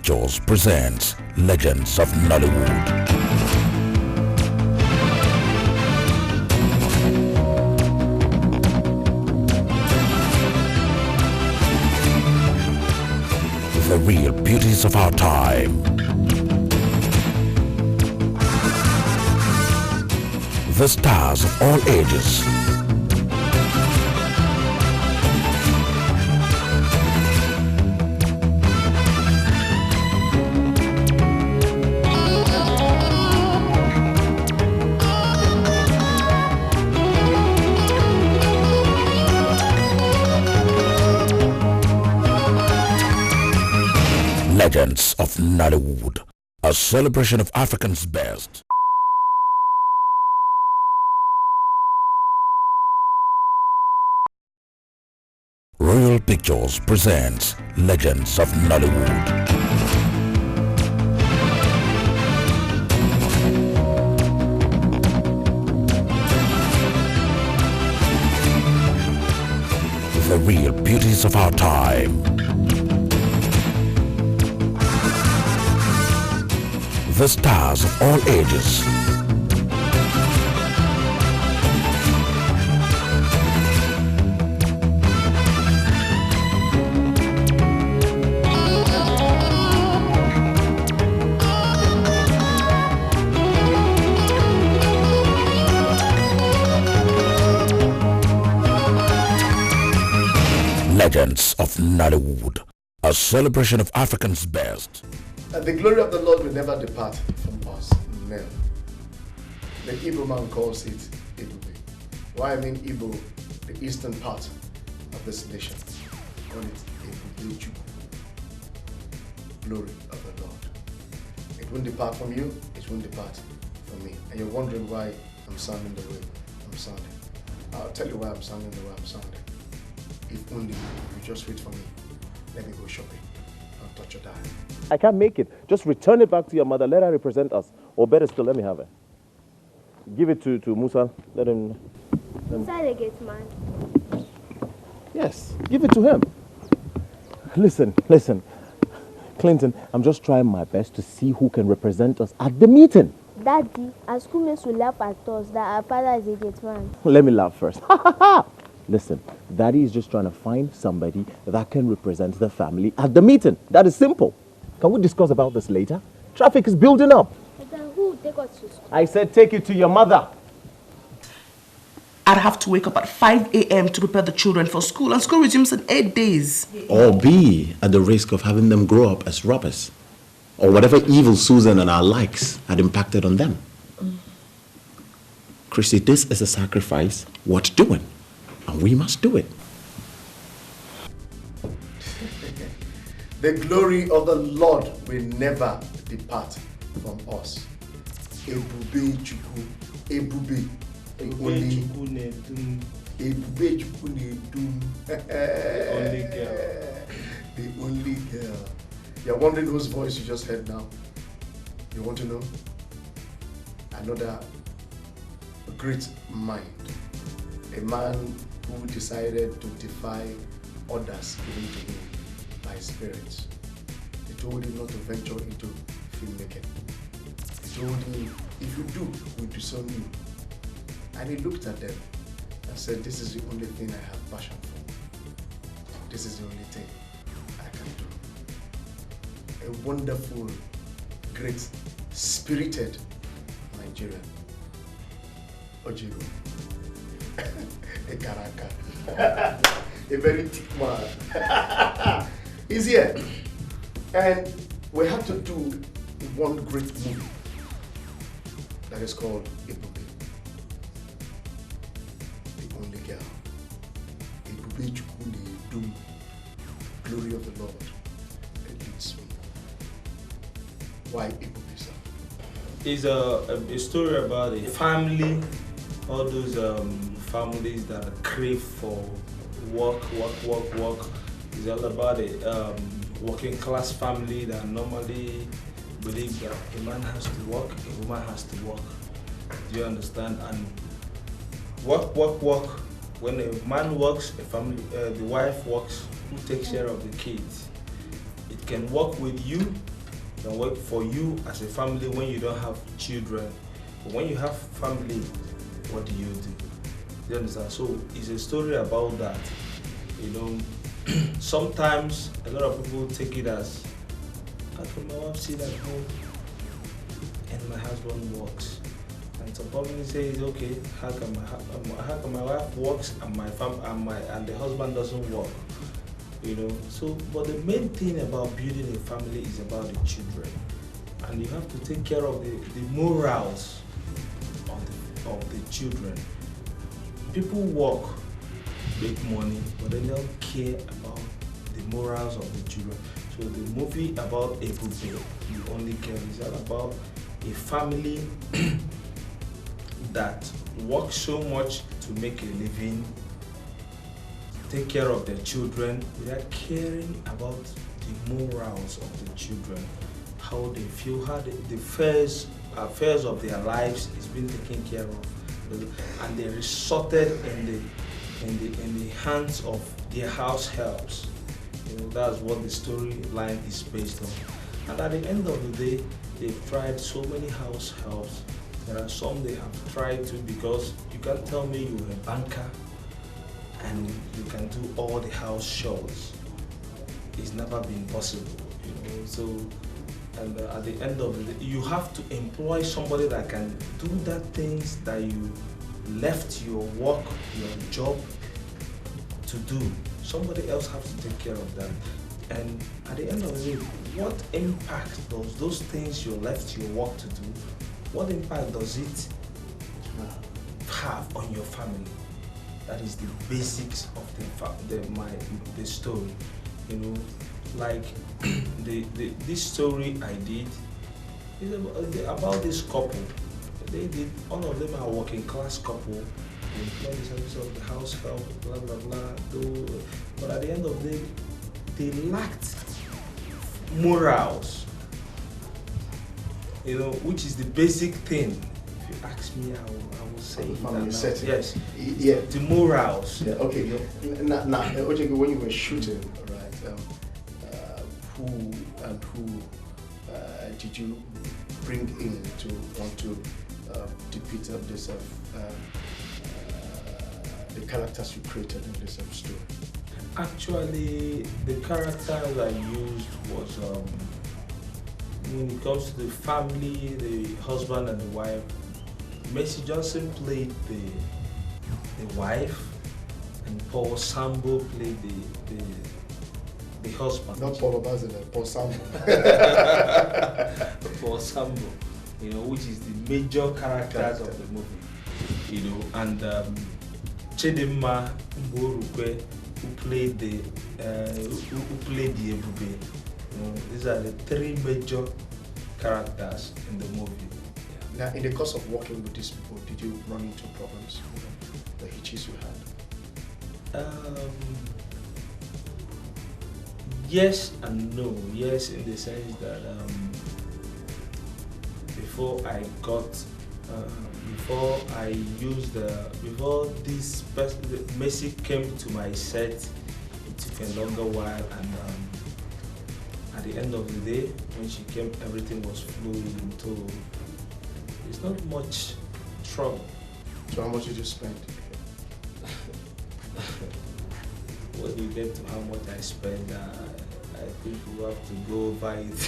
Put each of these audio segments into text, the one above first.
Pictures presents Legends of Nollwood. The real beauties of our time. The stars of all ages. Legends of Nollwood, a celebration of Africans' best. Royal Pictures presents Legends of Nollwood. The real beauties of our time. The stars of all ages. Legends of Nollwood, a celebration of Africans' best. And the glory of the Lord will never depart from us. Never. The Igbo man calls it Ebube. Why I mean Igbo, the eastern part of this nation. Call it Ebube. Glory of the Lord. It won't depart from you, it won't depart from me. And you're wondering why I'm sounding the way I'm sounding. I'll tell you why I'm sounding the way I'm sounding. If only you just wait for me. Let me go shopping. I'll touch your dial. I can't make it. Just return it back to your mother. Let her represent us. Or better still, let me have it. Give it to Musa. Let him... Musa the gate man. Yes, give it to him. Listen. Clinton, I'm just trying my best to see who can represent us at the meeting. Daddy, our schoolmates will laugh at us that our father is a gate man. Let me laugh first. Listen, Daddy is just trying to find somebody that can represent the family at the meeting. That is simple. Can we discuss about this later? Traffic is building up. But then who will take us to school? I said take it to your mother. I'd have to wake up at 5 a.m. to prepare the children for school, and school resumes in 8 days. Or be at the risk of having them grow up as robbers. Or whatever evil Susan and our likes had impacted on them. Christy, this is a sacrifice worth doing. And we must do it. The glory of the Lord will never depart from us. Ebube Chukwu, Ebube, the only Ebube Chukwu Nedum, the only girl. The only girl. You're wondering whose voice you just heard now? You want to know? Another great mind. A man who decided to defy orders given to him by spirits. They told him not to venture into filmmaking. They told him, if you do, we'll disown you. And he looked at them and said, this is the only thing I have passion for. This is the only thing I can do. A wonderful, great, spirited Nigerian. Ojiego. A Karaka. A very thick man. He's here. And we have to do one great movie that is called Ebube. The only girl. Ebube Chukwu Nedum. Glory of the Lord that leads me. Why Ebube, sir? It's a story about a family, all those families that crave for work. It's all about a working class family that normally believe that a man has to work, a woman has to work. Do you understand? And work. When a man works, a family, the wife works, who takes care of the kids. It can work with you can work for you as a family when you don't have children. But when you have family, what do? You understand? So it's a story about that. You know, sometimes a lot of people take it as, how can my wife sit at home and my husband works? And some family says, okay, how can my wife works and and the husband doesn't work? You know, so but the main thing about building a family is about the children, and you have to take care of the morals of the children. People work, make money, but they don't care about the morals of the children. So the movie about Ebube, You Only Care, is all about a family that works so much to make a living, take care of their children without caring about the morals of the children, how they feel, how the affairs of their lives is being taken care of, and they resorted in the hands of their house helps. You know, that's what the storyline is based on. And at the end of the day, they've tried so many house helps. There are some they have tried to, because you can't tell me you're a banker and you can do all the house chores. It's never been possible, you know. So, and at the end of the day, you have to employ somebody that can do that things that you left your work, your job to do. Somebody else has to take care of that. And at the end of the day, what impact does those things you left your work to do, what impact does it have on your family? That is the basics of the story. You know, like this story I did is about this couple. All of them are working class couple. They employ the service of the house help, blah blah blah. But at the end of the day, they lacked morals. You know, which is the basic thing. If you ask me, I will say family setting. Yes. Yeah. The morals. Yeah. Okay. Now, Ojiego, when you were shooting, right? Who did you bring in to want to depict this the characters you created in this story? Actually, the characters I used was when it comes to the family, the husband and the wife. Mercy Johnson played the wife, and Paul Sambo played the husband. Not Paul Obazile, Paul Sambo. Paul Sambo, you know, which is the major characters of the movie, you know, and Chidinma Mborukwe, who played the Ebube. You know, these are the three major characters in the movie. Now, in the course of working with these people, did you run into problems, the hitches you had? Yes and no. Yes, in the sense that before this person, Messi came to my set, it took a longer while, and at the end of the day, when she came, everything was flowing. So it's not much trouble. So how much did you spend? When you get to how much I spend, I think we have to go over it.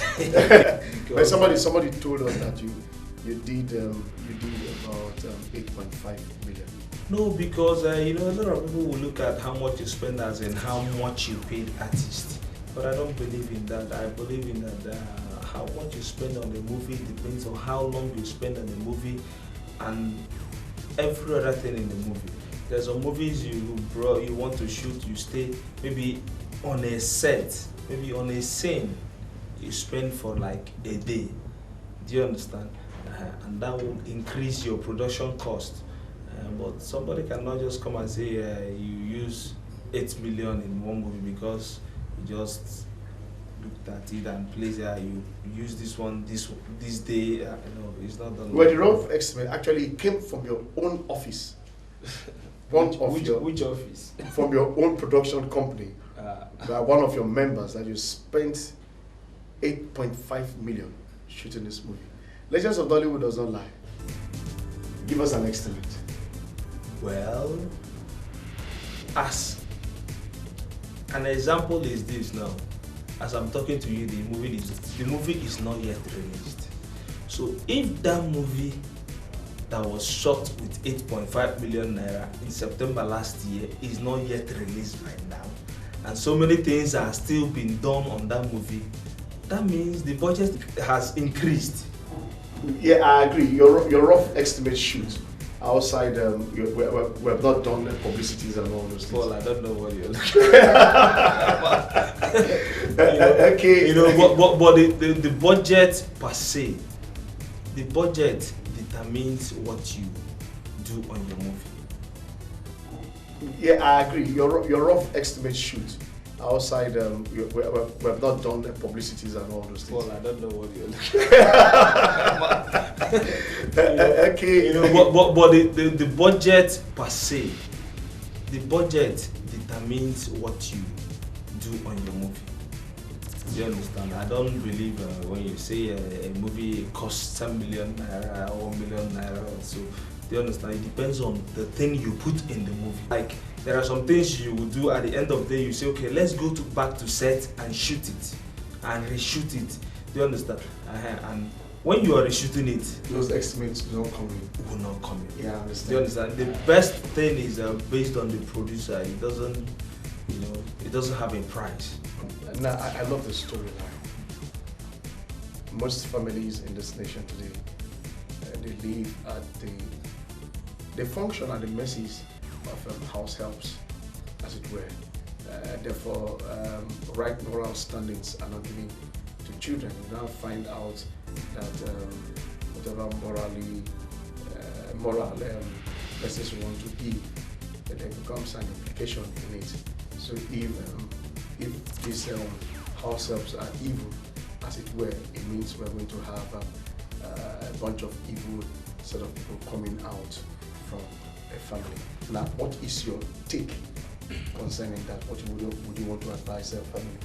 But somebody told us that you did about 8.5 million. No, because you know, a lot of people will look at how much you spend as in how much you paid artists. But I don't believe in that. I believe in that how much you spend on the movie depends on how long you spend on the movie and every other thing in the movie. There's some movies you want to shoot, you stay maybe on a set, maybe on a scene, you spend for like a day. Do you understand? And that will increase your production cost. But somebody cannot just come and say you use 8 million in one movie because you just looked at it and placed you use this one this day. No, it's not done. Well, the rough estimate actually came from your own office. Which office? From your own production company. By one of your members, that you spent 8.5 million shooting this movie. Legends of Nollwood does not lie. Give us an estimate. Well, as an example is this now. As I'm talking to you, the movie is not yet released. So if that movie that was shot with 8.5 million naira in September last year is not yet released right now, and so many things are still being done on that movie, that means the budget has increased. Yeah, I agree. Your rough estimate shoot outside, we have not done the publicities and all those things. Well, I don't know what you're looking at. Okay. You know, but the budget per se, the budget determines what you do on your movie. Yeah, I agree. Your rough estimate shoot outside, we have not done the publicities and all those things. Well, I don't know what you're looking at. Okay. You know, but the budget per se, the budget determines what you do on your movie. Do you understand? I don't believe when you say a movie costs 10 million naira or 1 million naira or so. Do you understand? It depends on the thing you put in the movie. Like, there are some things you will do at the end of the day. You say, okay, let's go back to set and shoot it and reshoot it. Do you understand? And when you are reshooting it, those estimates do not come in. Will not come in. Yeah, I understand. Do you understand? The best thing is based on the producer. It doesn't, you know, it doesn't have a price. Now, I love the storyline. Most families in this nation today, they live at they function at the mercies of house helps, as it were. Therefore, right moral standings are not given to children. You now find out that whatever moral lessons you want to give, there becomes an implication in it. So if these house helps are evil, as it were, it means we're going to have a bunch of evil sort of people coming out from a family. Now, what is your take concerning that? What would you want to advise a family?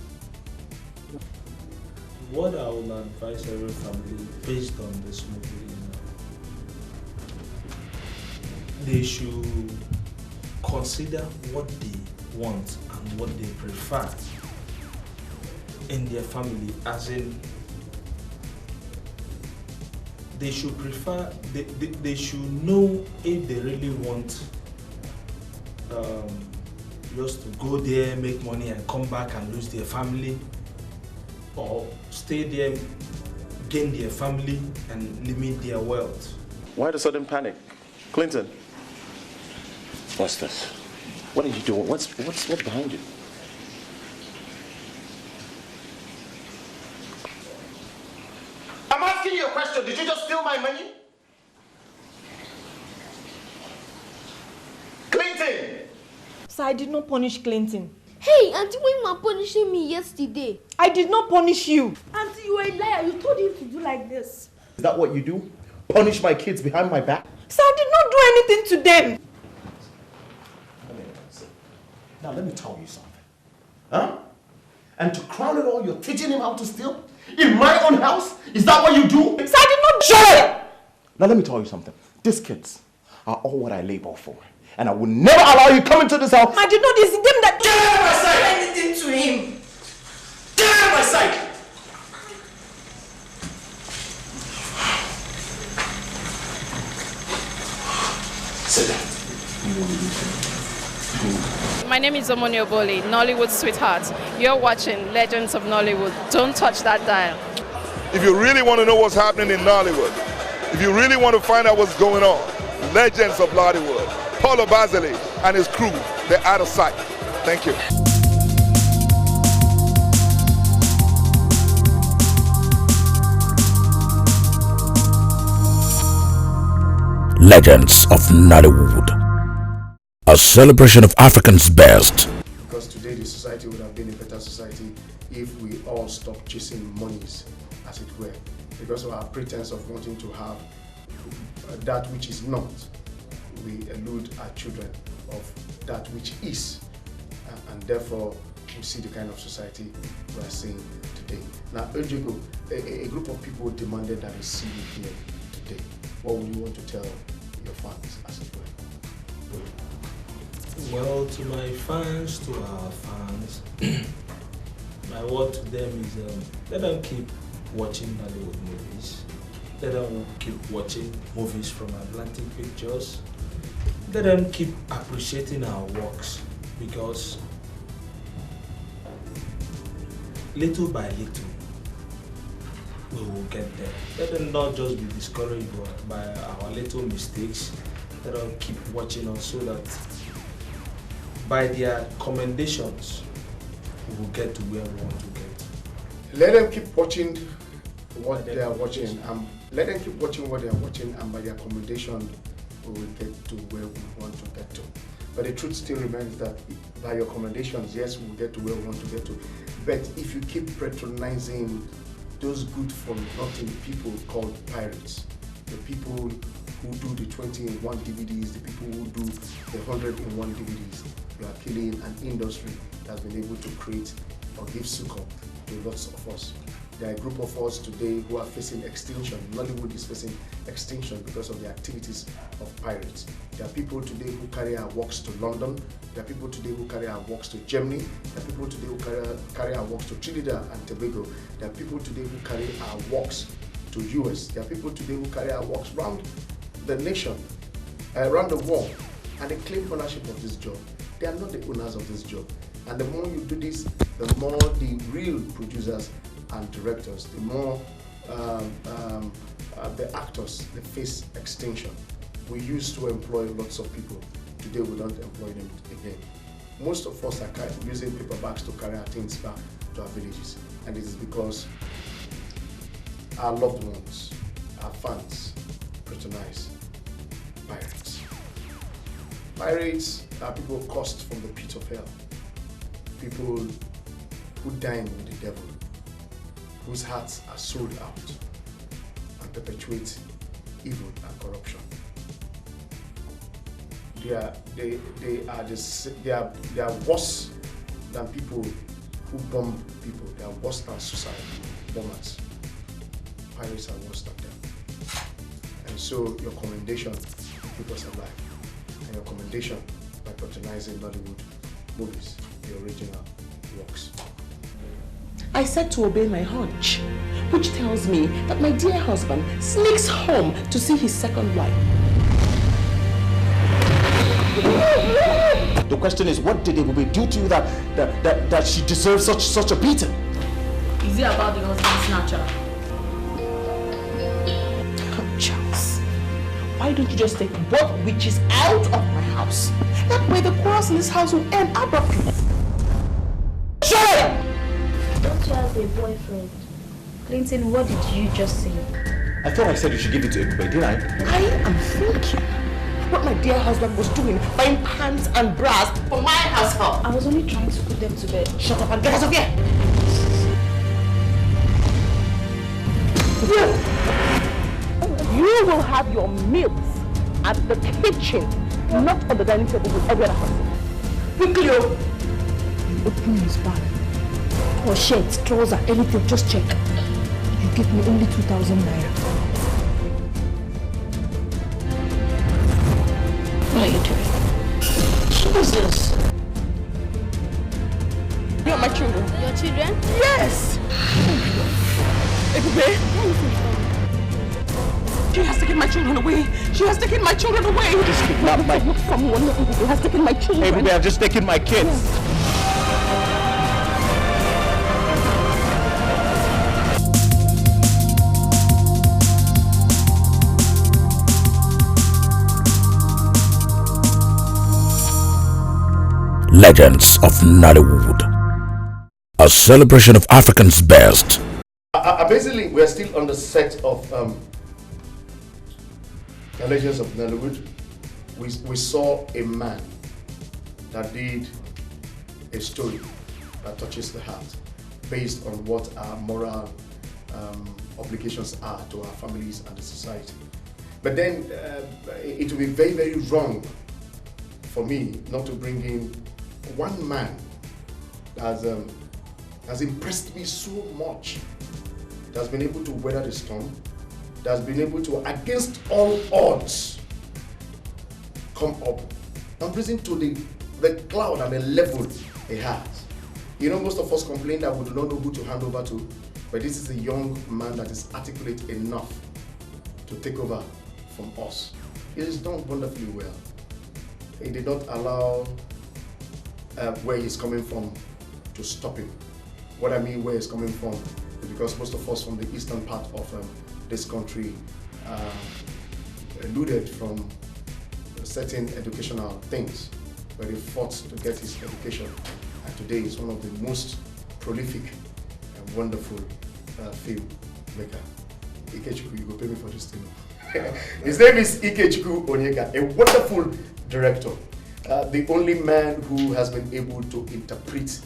What I would advise every family based on this movie, they should consider what they want and what they prefer in their family, as in they should prefer, they should know if they really want just to go there, make money and come back and lose their family, or stay there, gain their family and limit their wealth. Why the sudden panic? Clinton, what's this? What are you doing? What's behind you? I'm asking you a question. Did you just steal my money? Clinton! Sir, I did not punish Clinton. Hey, Auntie, when you were punishing me yesterday. I did not punish you. Auntie, you were a liar. You told him to do like this. Is that what you do? Punish my kids behind my back? Sir, I did not do anything to them. Now let me tell you something. Huh? And to crown it all, you're teaching him how to steal? In my own house? Is that what you do? Sir, I did not. Shut up! Now let me tell you something. These kids are all what I labor for. And I will never allow you come into this house. I did not. It's them that Get out of my sight! anything to him. Get out of my sight! Sit down. My name is Omoni Obole, Nollywood sweetheart. You're watching Legends of Nollwood. Don't touch that dial. If you really want to know what's happening in Nollywood, if you really want to find out what's going on, Legends of Nollwood, Paulo Basile and his crew, they're out of sight. Thank you. Legends of Nollwood, a celebration of Africans' best. Because today the society would have been a better society if we all stopped chasing monies, as it were, because of our pretense of wanting to have that which is not. We elude our children of that which is, and therefore we see the kind of society we are seeing today. today. Now, Ojiego, a group of people demanded that they see you here today. What would you want to tell your fans, as it were? Well, to my fans, to our fans, my word to them is let them keep watching Nollywood movies. Let them keep watching movies from Atlantic Pictures. Let them keep appreciating our works, because little by little we will get there. Let them not just be discouraged by our little mistakes. Let them keep watching us so that by their commendations we will get to where we want to get. Let them keep watching what they are watching. Let them keep watching what they are watching, and by their commendation we will get to where we want to get to. But the truth still remains that by your commendations, yes, we will get to where we want to get to. But if you keep patronizing those good-for-nothing people called pirates, the people who do the 20-in-1 DVDs, the people who do the 100-in-1 DVDs, you are killing an industry that has been able to create or give succor to lots of us. There are a group of us today who are facing extinction. Nollywood is facing extinction because of the activities of pirates. There are people today who carry our works to London. There are people today who carry our works to Germany. There are people today who carry our works to Trinidad and Tobago. There are people today who carry our works to US. There are people today who carry our works around the nation, around the world, and they claim ownership of this job. They are not the owners of this job. And the more you do this, the more the real producers and directors, the more the actors, they face extinction. We used to employ lots of people. Today we don't employ them again. Most of us are using paper bags to carry our things back to our villages. And it is because our loved ones, our fans, patronize pirates. Pirates are people cursed from the pit of hell. People who dine with the devil, whose hearts are sold out and perpetuate evil and corruption. They are worse than people who bomb people. They are worse than suicide bombers. Pirates are worse than them. And so your commendation will keep us alive. And your commendation by patronizing Nollywood movies, the original works. I said to obey my hunch, which tells me that my dear husband sneaks home to see his second wife. The question is, what did Ebube do to you that she deserves such a beating? Is it about the husband snatcher? Come, Charles. Why don't you just take both witches out of my house? That way the quarrels in this house will end abruptly. Shut up! Don't you have a boyfriend? Clinton, what did you just say? I thought I said you should give it to Ebube, didn't I? I am thinking what my dear husband was doing, buying pants and bras for my household. I was only trying to put them to bed. Shut up and get out of here! You will have your meals at the kitchen, not on the dining table with every other person. Quickly, oh! Open his bag. Or shirts, trousers, anything, just check. You give me only 2,000 naira. What are you doing? Jesus! You are my children. Your children? Yes! Ebube? She has taken my children away. She has taken my children away. Just kidnapped my... Someone has taken my children. Ebube, I've just taken my kids. Yes. Legends of Nollwood, a celebration of African's best. Basically, we're still on the set of the Legends of Nollwood. We saw a man that did a story that touches the heart based on what our moral obligations are to our families and the society. But then it will be very, very wrong for me not to bring in one man as has impressed me so much. It has been able to weather the storm. It has been able to, against all odds, come up and risen to the cloud and the level it has. You know, most of us complain that we do not know who to hand over to, but this is a young man that is articulate enough to take over from us. He has done wonderfully well. He did not allow where he's coming from to stop him. What I mean where he's coming from is because most of us from the eastern part of this country eluded from certain educational things, but he fought to get his education. And today he's one of the most prolific and wonderful filmmaker. Ikechukwu, you go pay me for this thing. His name is Ikechukwu Onyeka, a wonderful director. The only man who has been able to interpret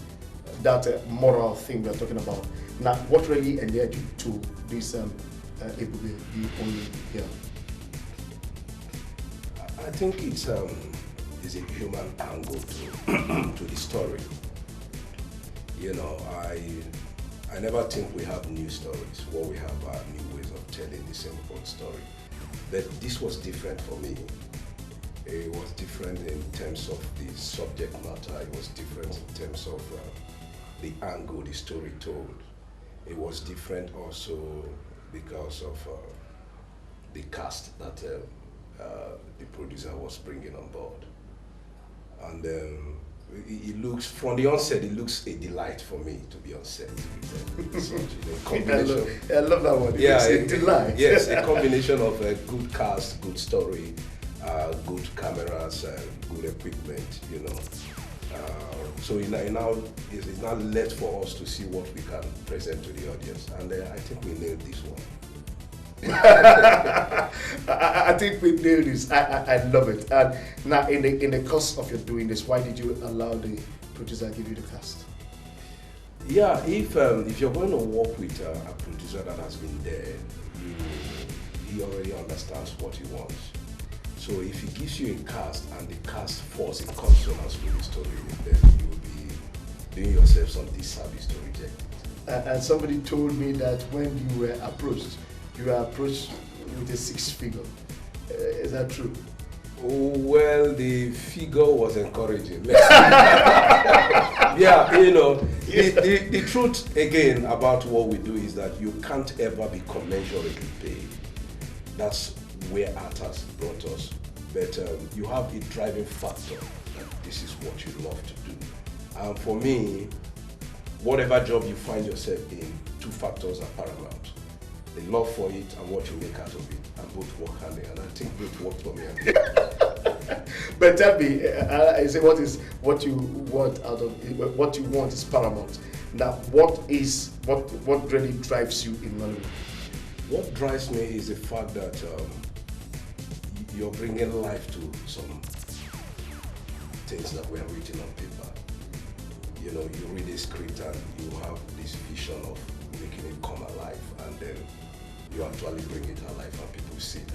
that moral thing we're talking about. Now, what really endeared you to this Ebube, the only girl? I think it's a human angle to the story. You know, I never think we have new stories. What we have are new ways of telling the same old story. But this was different for me. It was different in terms of the subject matter. It was different in terms of the angle the story told. It was different also because of the cast that the producer was bringing on board. And it looks, from the onset, it looks a delight for me to be on set. I love that one. Yeah, a delight. Yes, a combination of a good cast, good story, good cameras, good equipment, you know. So it's now left for us to see what we can present to the audience. And I think we nailed this one. I think we nailed this. I love it. And now, in the course of your doing this, why did you allow the producer to give you the cast? Yeah, if you're going to work with a producer that has been there, he already understands what he wants. So if he gives you a cast and the cast falls in consonance with the story, then you will be doing yourself some disservice to reject it. And somebody told me that when you were approached with a 6-figure. Is that true? Well, the figure was encouraging. Yeah, you know, the truth again about what we do is that you can't ever be commensurately paid. That's where art has brought us. But you have a driving factor that this is what you love to do. And for me, whatever job you find yourself in, 2 factors are paramount. The love for it and what you make out of it, and both work hand in hand. And I think both work for me. But tell me, I say what you want out of it, what you want is paramount. Now, what really drives you in Nollywood? What drives me is the fact that you're bringing life to some things that were written on paper. You know, you read a script and you have this vision of making it come alive, and then you actually bring it alive and people see it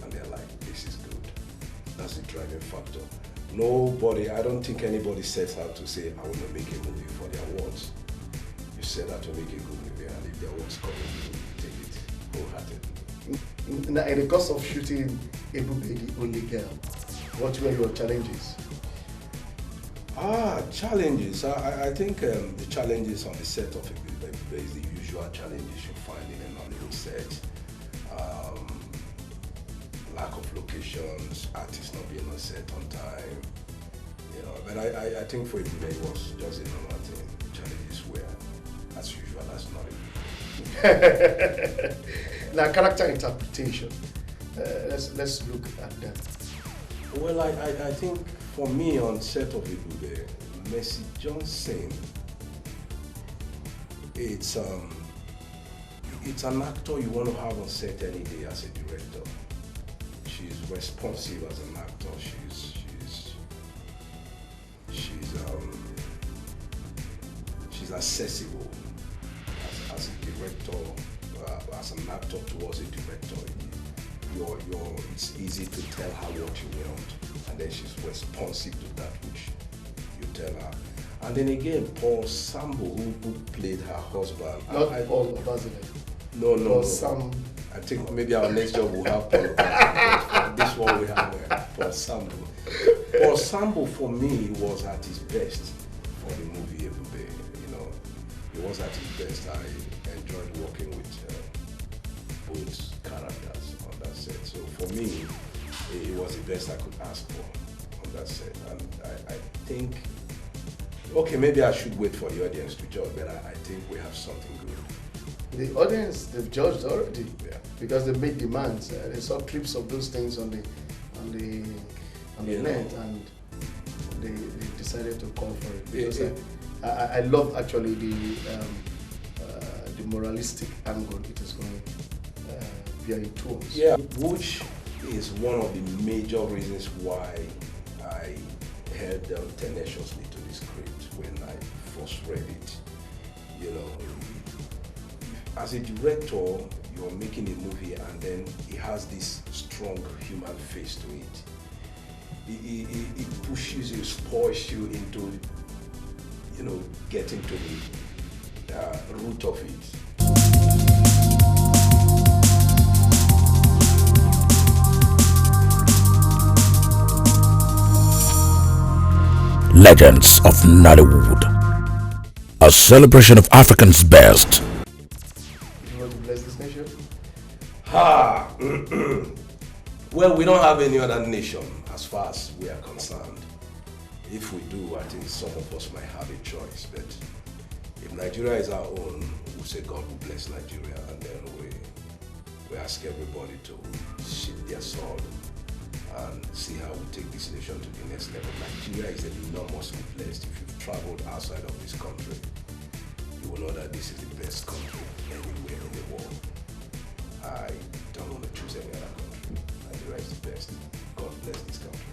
and they're like, this is good. That's the driving factor. Nobody, I don't think anybody sets out to say, I want to make a movie for the awards. You set out to make a good movie, and if the awards come, you take it wholeheartedly. Now, in the course of shooting Ebube, the only girl, what were your challenges? Challenges. I think the challenges on the set of Ebube is the usual challenges you find in a Nollywood set. Lack of locations, artists not being on set on time. You know, but I think for Ebube it was just a normal thing. Challenges were as usual as Nollywood. Now, character interpretation. Let's look at that. Well, I think for me on set of Ebube, Mercy Johnson, it's an actor you want to have on set any day as a director. She's responsive as an actor. She's accessible as a director, as an actor towards a director. It's easy to tell her what you want, and then she's responsive to that which you tell her. And then again, Paul Sambo, who played her husband. Not Paul Obazile. No. Paul Sam. I think maybe our next job will have Paul Obazile. This one we have Paul Sambo. Paul Sambo for me was at his best for the movie Ebube. You know, he was at his best. I enjoyed working with both characters on that set. So for me, it was the best I could ask for on that set. And I think, okay, maybe I should wait for the audience to judge, but I think we have something good. The audience, they've judged already, because they made demands. They saw clips of those things on the net, and they decided to call for it. Because I love actually the moralistic angle it is going bearing towards. Yeah, which is one of the major reasons why I held tenaciously to the script when I first read it. You know, as a director, you're making a movie and then it has this strong human face to it. It pushes you, spurs you into, you know, getting to the root of it. Legends of Nollwood, a celebration of African's best. You want to bless this nation? Ha! Well, we don't have any other nation as far as we are concerned. If we do, I think some of us might have a choice. But if Nigeria is our own, we'll say God will bless Nigeria, and then we ask everybody to sheath their sword and see how we take this nation to the next level. Nigeria is enormously blessed. If you've traveled outside of this country, you will know that this is the best country anywhere in the world. I don't want to choose any other country. Nigeria is the best. God bless this country.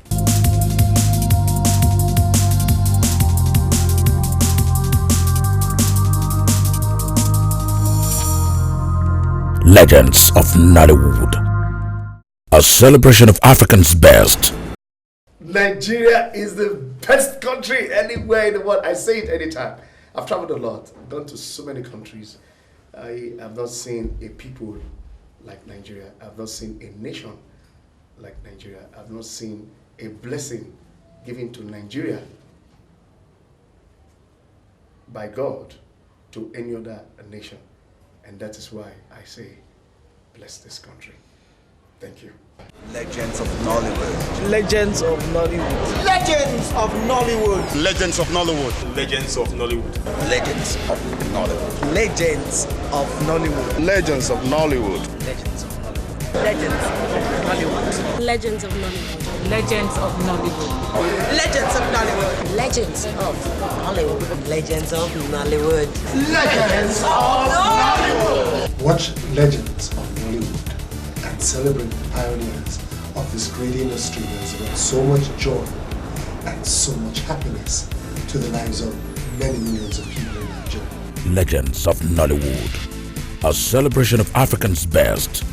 Legends of Nollwood, a celebration of African's best. Nigeria is the best country anywhere in the world. I say it anytime. I've traveled a lot. I've gone to so many countries. I have not seen a people like Nigeria. I've not seen a nation like Nigeria. I've not seen a blessing given to Nigeria by God to any other nation. And that is why I say, bless this country. Thank you. Legends of Nollwood. Legends of Nollwood. Legends of Nollwood. Legends of Nollwood. Legends of Nollwood. Legends of Nollwood. Legends of Nollwood. Legends of Nollwood. Legends of Nollwood. Legends of Nollwood. Legends of Nollwood. Legends of Nollwood. Legends of Nollwood. Legends of Nollwood. Legends of Nollwood. Watch Legends of Nollwood and celebrate the pioneers of this great industry that has brought so much joy and so much happiness to the lives of many millions of people in Nigeria. Legends of Nollwood, a celebration of African's best.